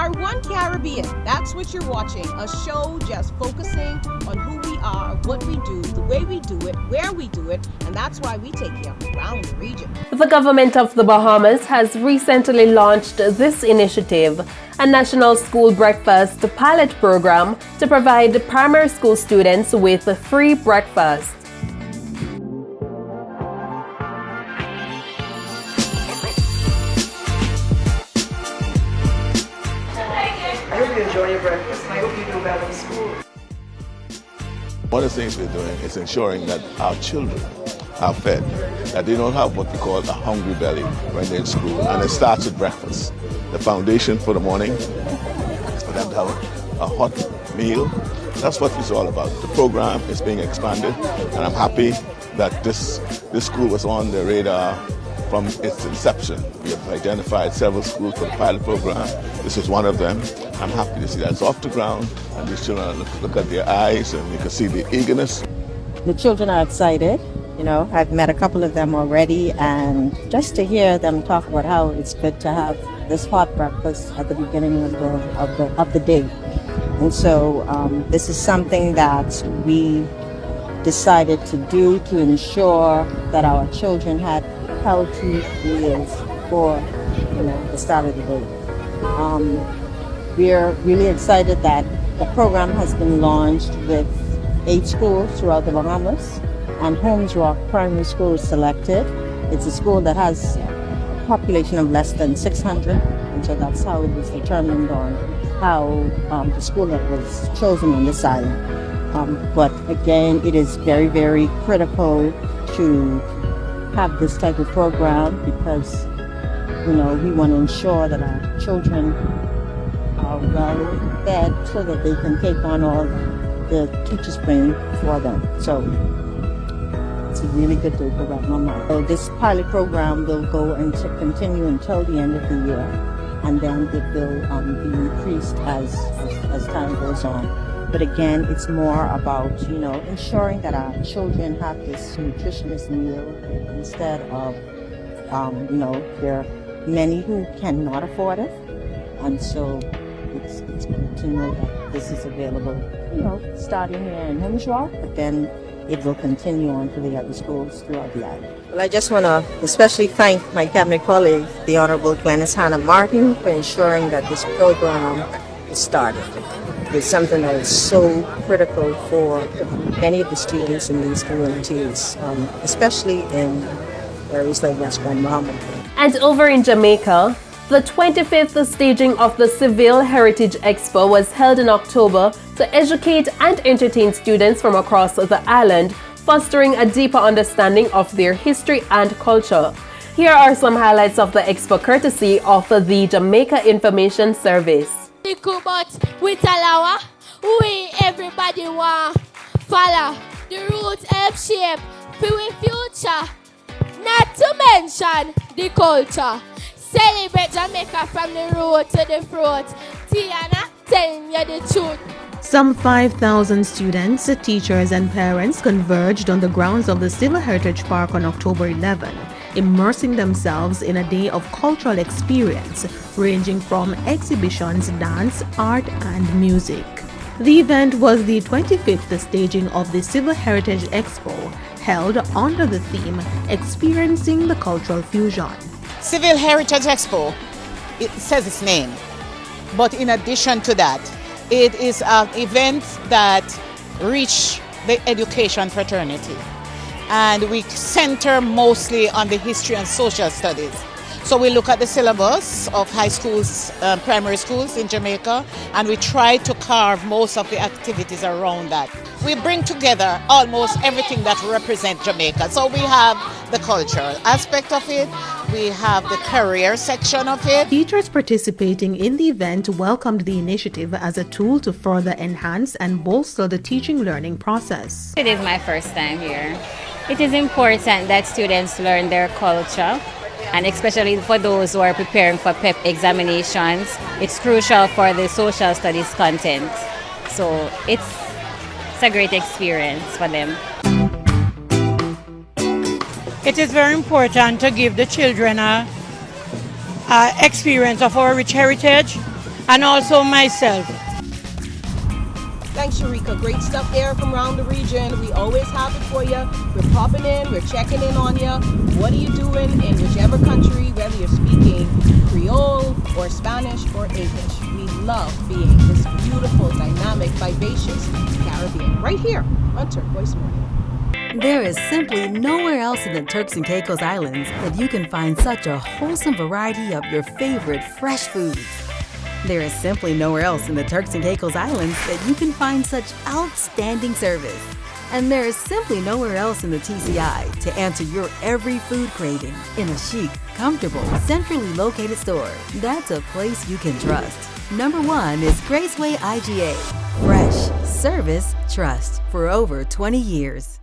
Our One Caribbean, that's what you're watching. A show just focusing on who we are, what we do, the way we do it, where we do it, and that's why we take you around the region. The government of the Bahamas has recently launched this initiative, a national school breakfast Palate program to provide primary school students with free breakfast. I hope you enjoy your breakfast and I hope you do well in school. One of the things we're doing is ensuring that our children are fed, that they don't have what we call a hungry belly when they're in school. And it starts with breakfast. The foundation for the morning is for them to have a hot meal. That's what it's all about. The program is being expanded, and I'm happy that this school was on the radar from its inception. We have identified several schools for the pilot program. This is one of them. I'm happy to see that it's off the ground, and these children look at their eyes, and you can see the eagerness. The children are excited. You know, I've met a couple of them already, and just to hear them talk about how it's good to have this hot breakfast at the beginning of the day. And so this is something that we decided to do to ensure that our children had healthy meals for the start of the day. We're really excited that the program has been launched with 8 schools throughout the Bahamas, and Holmes Rock Primary School is selected. It's a school that has a population of less than 600, and so that's how it was determined on how the school that was chosen on this island. But again, it is very, very critical to have this type of program because, we want to ensure that our children are well fed so that they can take on all the teachers bring for them. So it's a really good day for that mama. So this pilot program will go and to continue until the end of the year, and then it will be increased as time goes on. But again, it's more about, ensuring that our children have this nutritious meal instead of, there are many who cannot afford it. And so it's good to know that this is available, starting here in Holmes Rock, but then it will continue on to the other schools throughout the island. Well, I just want to especially thank my cabinet colleague, the Honorable Glennis Hannah Martin, for ensuring that this program is started. It's something that is so critical for many of the students in these communities, especially in areas like West Grand Bahama. And over in Jamaica, the 25th staging of the Civil Heritage Expo was held in October to educate and entertain students from across the island, fostering a deeper understanding of their history and culture. Here are some highlights of the expo courtesy of the Jamaica Information Service. But with Alawa, we everybody want follow the roots help shape for we future, not to mention the culture. Celebrate Jamaica from the road to the fruit. Tiana telling you the truth. Some 5,000 students, teachers and parents converged on the grounds of the Civil Heritage Park on October 11, immersing themselves in a day of cultural experience ranging from exhibitions, dance, art and music. The event was the 25th staging of the Civil Heritage Expo, held under the theme Experiencing the Cultural Fusion. Civil Heritage Expo, it says its name, but in addition to that, it is an event that reaches the education fraternity, and we center mostly on the history and social studies. So we look at the syllabus of high schools, primary schools in Jamaica, and we try to carve most of the activities around that. We bring together almost everything that represents Jamaica. So we have the cultural aspect of it, we have the career section of it. Teachers participating in the event welcomed the initiative as a tool to further enhance and bolster the teaching-learning process. It is my first time here. It is important that students learn their culture, and especially for those who are preparing for PEP examinations, it's crucial for the social studies content. So it's a great experience for them. It is very important to give the children a experience of our rich heritage and also myself. Thanks, Sharika. Great stuff there from around the region. We always have it for you. We're popping in, we're checking in on you. What are you doing in whichever country, whether you're speaking Creole or Spanish or English? We love being this beautiful, dynamic, vivacious Caribbean right here on Turquoise Morning. There is simply nowhere else in the Turks and Caicos Islands that you can find such a wholesome variety of your favorite fresh foods. There is simply nowhere else in the Turks and Caicos Islands that you can find such outstanding service. And there is simply nowhere else in the TCI to answer your every food craving in a chic, comfortable, centrally located store. That's a place you can trust. Number 1 is Graceway IGA. Fresh, service, trust for over 20 years.